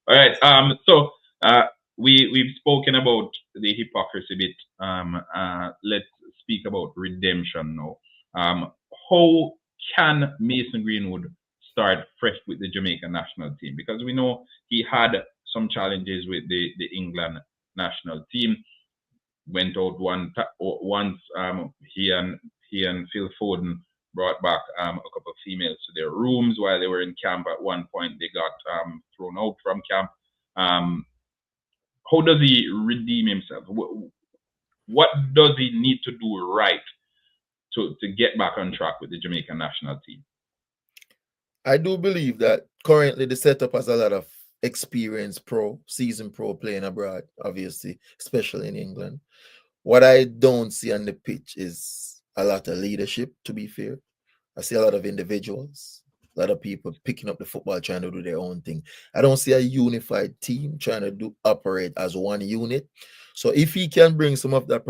All right. So we've spoken about the hypocrisy bit. Let's speak about redemption now. How can Mason Greenwood start fresh with the Jamaican national team? Because we know he had some challenges with the England national team. Went out once. He and Phil Foden brought back a couple of females to their rooms while they were in camp. At one point, they got thrown out from camp. Um, how does he redeem himself? What does he need to do right to get back on track with the Jamaican national team? I do believe that currently the setup has a lot of experienced pro, season pro playing abroad, obviously, especially in England. What I don't see on the pitch is a lot of leadership, to be fair. I see a lot of individuals, a lot of people picking up the football, trying to do their own thing. I don't see a unified team trying to operate as one unit. So if he can bring some of that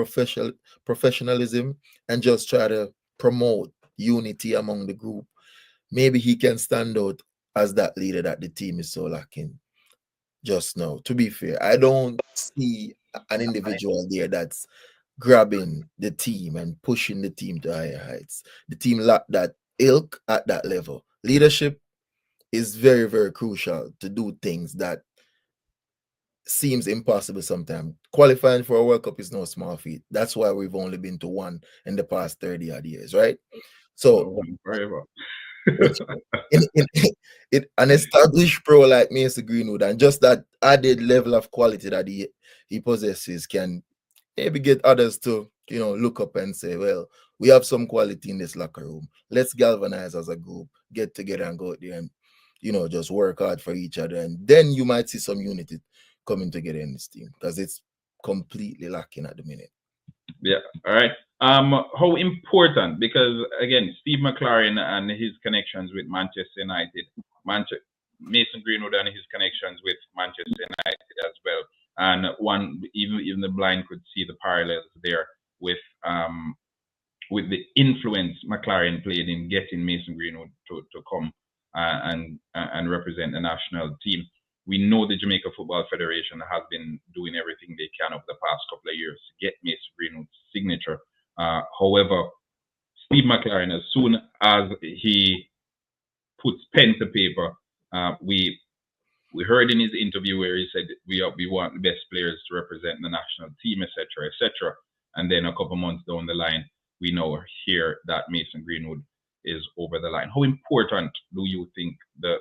professionalism and just try to promote unity among the group, maybe he can stand out as that leader that the team is so lacking just now. To be fair, I don't see an individual there that's grabbing the team and pushing the team to higher heights. The team lack that ilk at that level. Leadership is very, very crucial to do things that seems impossible sometimes. Qualifying for a World Cup is no small feat. That's why we've only been to one in the past 30 odd years, right? So Forever. which in an established pro like Mason Greenwood and just that added level of quality that he possesses can maybe get others to look up and say, well, we have some quality in this locker room. Let's galvanize as a group, get together and go out there and just work hard for each other, and then you might see some unity coming together in this team because it's completely lacking at the minute. Yeah. All right. How important? Because again, Steve McLaren and his connections with Manchester United, Mason Greenwood and his connections with Manchester United as well, and one even the blind could see the parallels there with the influence McLaren played in getting Mason Greenwood to come and represent the national team. We know the Jamaica Football Federation has been doing everything they can over the past couple of years to get Mason Greenwood's signature. However, Steve McLaren, as soon as he puts pen to paper, we heard in his interview where he said we want the best players to represent the national team, etc., etc. And then a couple months down the line, we now hear that Mason Greenwood is over the line. How important do you think the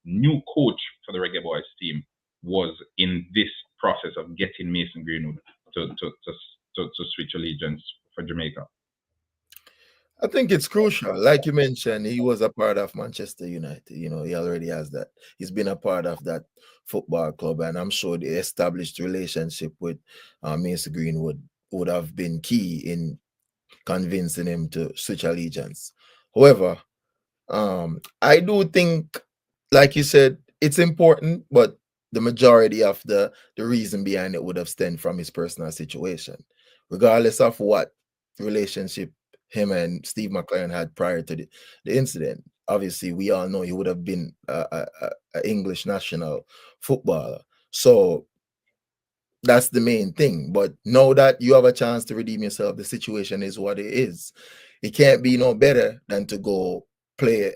new coach for the Reggae Boys team was in this process of getting Mason Greenwood to switch allegiance for Jamaica? I think it's crucial. Like you mentioned, he was a part of Manchester United. He already has that. He's been a part of that football club, and I'm sure the established relationship with Mason Greenwood would have been key in convincing him to switch allegiance. However, I do think, like you said, it's important, but the majority of the reason behind it would have stemmed from his personal situation, regardless of what relationship him and Steve McLaren had prior to the incident. Obviously, we all know he would have been a English national footballer. So that's the main thing. But know that you have a chance to redeem yourself. The situation is what it is. It can't be no better than to go play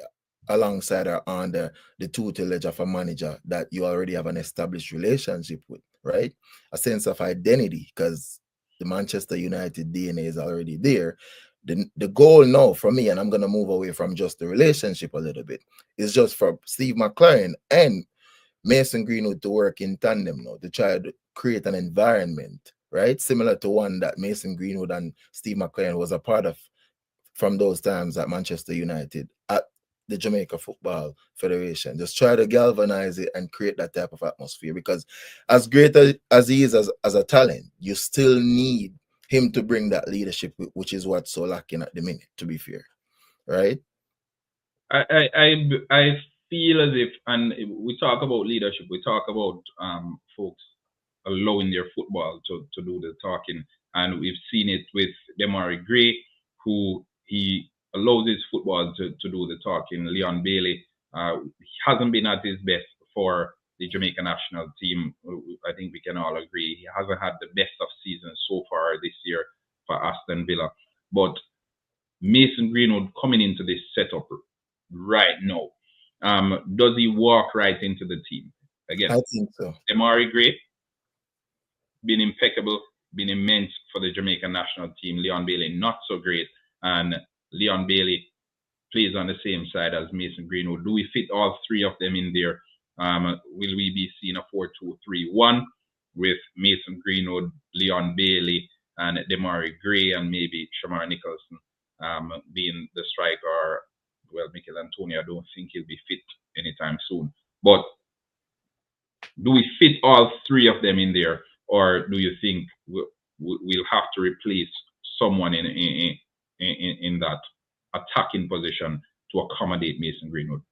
alongside or under the tutelage of a manager that you already have an established relationship with, right? A sense of identity, because the Manchester United DNA is already there. The goal now for me, and I'm going to move away from just the relationship a little bit, is just for Steve McLaren and Mason Greenwood to work in tandem now to try to create an environment, right? Similar to one that Mason Greenwood and Steve McLaren was a part of from those times at Manchester United at the Jamaica Football Federation. Just try to galvanize it and create that type of atmosphere, because as great as he is as a talent, you still need him to bring that leadership, which is what's so lacking at the minute, to be fair, right? I feel as if, and we talk about leadership, we talk about folks allowing their football to do the talking, and we've seen it with Demari Gray, who he allows his football to do the talking. Leon Bailey hasn't been at his best for the Jamaica national team, I think we can all agree he hasn't had the best of seasons so far this year for Aston Villa. But Mason Greenwood coming into this setup right now, does he walk right into the team? Again, I think so. Demari Gray, been impeccable, been immense for the Jamaican national team. Leon Bailey, not so great. And Leon Bailey plays on the same side as Mason Greenwood. Do we fit all three of them in there? Will we be seeing a 4-2-3-1 with Mason Greenwood, Leon Bailey, and Demari Gray, and maybe Shamar Nicholson being the striker? Well, Mikel Antonio, I don't think he'll be fit anytime soon. But do we fit all three of them in there, or do you think we'll have to replace someone in that attacking position to accommodate Mason Greenwood?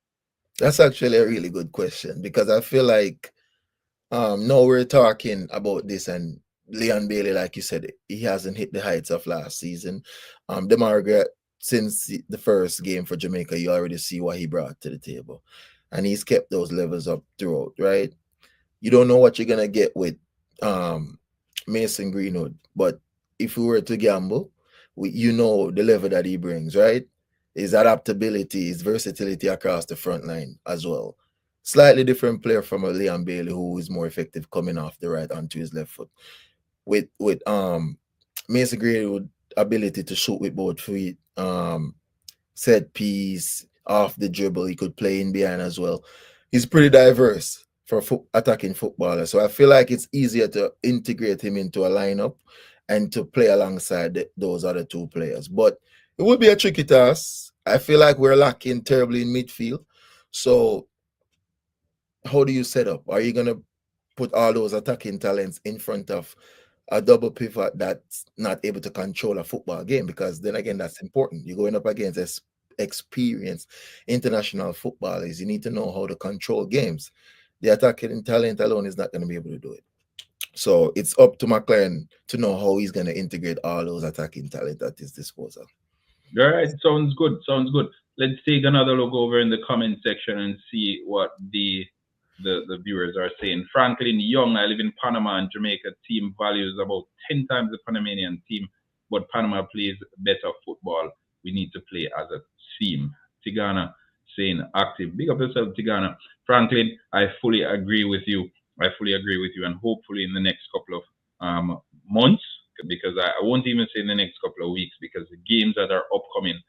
That's actually a really good question, because I feel like now we're talking about this, and Leon Bailey, like you said, he hasn't hit the heights of last season. Demar, since the first game for Jamaica, you already see what he brought to the table, and he's kept those levels up throughout, right? You don't know what you're gonna get with Mason Greenwood, but if we were to gamble, you know the level that he brings, right? His adaptability, his versatility across the front line as well. Slightly different player from a Leon Bailey, who is more effective coming off the right onto his left foot. With Mason Greenwood ability to shoot with both feet, set piece, off the dribble, he could play in behind as well. He's pretty diverse for attacking footballer. So I feel like it's easier to integrate him into a lineup and to play alongside those other two players. But it would be a tricky task. I feel like we're lacking terribly in midfield. So how do you set up? Are you going to put all those attacking talents in front of a double pivot that's not able to control a football game? Because then again, that's important. You're going up against experienced international footballers. You need to know how to control games. The attacking talent alone is not going to be able to do it. So it's up to McLaren to know how he's going to integrate all those attacking talent at his disposal. All right, sounds good. Sounds good. Let's take another look over in the comment section and see what the viewers are saying. Franklin Young, I live in Panama, and Jamaica team values about 10 times the Panamanian team, but Panama plays better football. We need to play as a team. Tigana saying active. Big up yourself, Tigana. Franklin, I fully agree with you. And hopefully in the next couple of months, because I won't even say in the next couple of weeks, because the games that are upcoming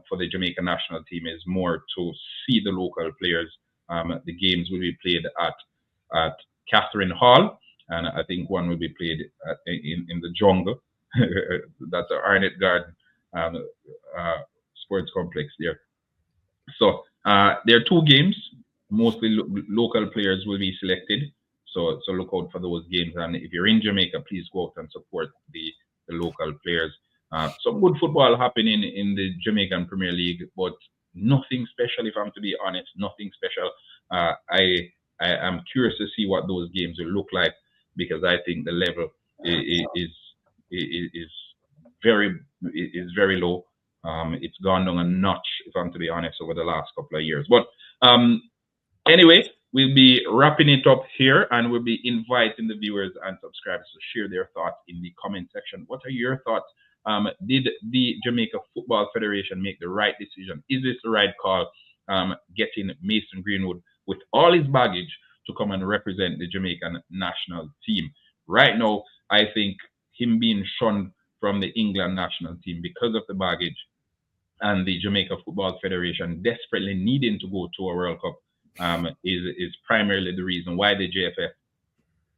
for the Jamaica national team is more to see the local players. The games will be played at Catherine Hall, and I think one will be played in the jungle. That's the Arnett Garden sports complex there. So there are two games. Mostly local players will be selected. So look out for those games. And if you're in Jamaica, please go out and support the local players. Some good football happening in the Jamaican Premier League, but nothing special, if I'm to be honest. Nothing special. I am curious to see what those games will look like, because I think the level is very low. It's gone down a notch, if I'm to be honest, over the last couple of years. But anyway, we'll be wrapping it up here, and we'll be inviting the viewers and subscribers to share their thoughts in the comment section. What are your thoughts? Did the Jamaica Football Federation make the right decision? Is this the right call? Getting Mason Greenwood with all his baggage to come and represent the Jamaican national team. Right now, I think him being shunned from the England national team because of the baggage, and the Jamaica Football Federation desperately needing to go to a World Cup is primarily the reason why the JFF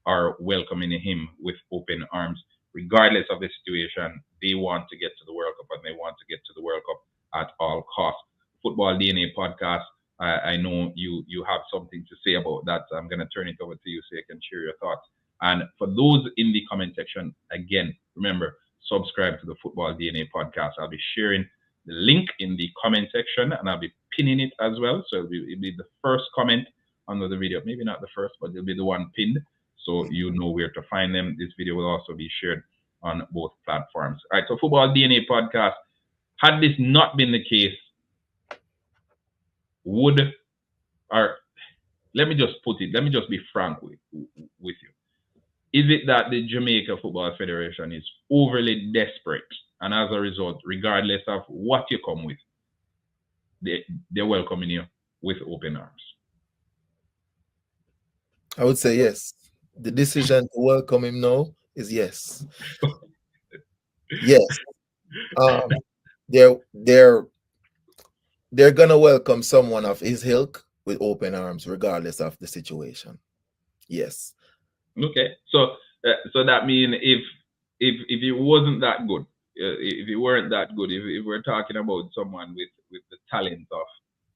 are welcoming him with open arms. Regardless of the situation, they want to get to the World Cup, and they want to get to the World Cup at all costs. Football DNA podcast, I know you have something to say about that, so I'm going to turn it over to you so you can share your thoughts. And for those in the comment section, again, remember, subscribe to the Football DNA podcast. I'll be sharing the link in the comment section, and I'll be pinning it as well. So it'll be the first comment under the video. Maybe not the first, but it'll be the one pinned, so you know where to find them. This video will also be shared on both platforms. All right, so Football DNA podcast. Had this not been the case, would let me just be frank with you. Is it that the Jamaica Football Federation is overly desperate, and as a result, regardless of what you come with, they're welcoming you with open arms? I would say yes. The decision to welcome him now is yes. Yes. They're gonna welcome someone of his ilk with open arms, regardless of the situation. Yes. Okay, so that means if it wasn't that good, if it weren't that good, if we're talking about someone with the talent of,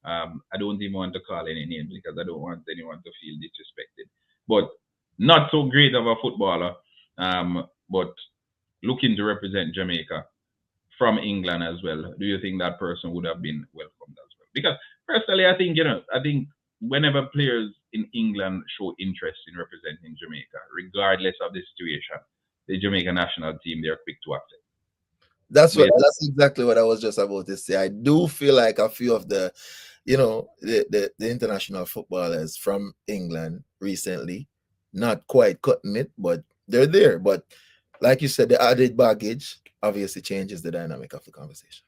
I don't even want to call any names because I don't want anyone to feel disrespected, but not so great of a footballer, but looking to represent Jamaica from England as well, do you think that person would have been welcomed as well? Because personally, I think whenever players in England show interest in representing Jamaica, regardless of the situation, the Jamaica national team, they're quick to accept. That's exactly what I was just about to say. I do feel like a few of the international footballers from England recently, not quite cutting it, but they're there. But like you said, the added baggage obviously changes the dynamic of the conversation.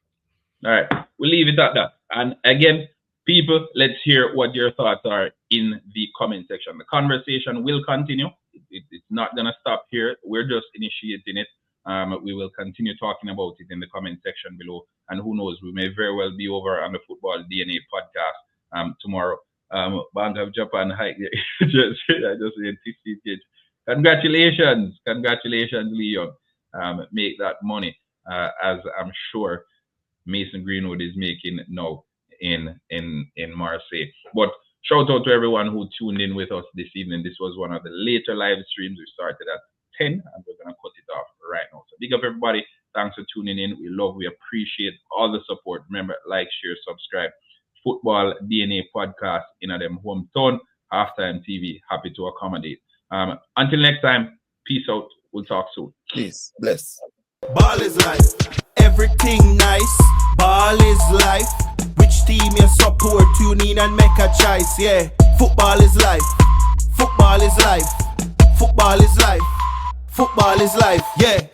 All right, we'll leave it at that. And again, people, let's hear what your thoughts are in the comment section. The conversation will continue. It's not going to stop here. We're just initiating it. We will continue talking about it in the comment section below. And who knows, we may very well be over on the Football DNA podcast tomorrow. Bank of Japan hike. I just anticipated. Congratulations, Leon. Make that money, as I'm sure Mason Greenwood is making now in Marseille. But shout out to everyone who tuned in with us this evening. This was one of the later live streams. We started at 10 and we're going to cut it off right now. So big up everybody. Thanks for tuning in. We appreciate all the support. Remember, like, share, subscribe. Football DNA podcast in them hometown. Halftime TV, happy to accommodate. Until next time, peace out. We'll talk soon. Peace. Bless. Ball is life. Everything nice. Ball is life. Which team you support? Tune in and make a choice. Yeah. Football is life. Football is life. Football is life. Football is life. Yeah.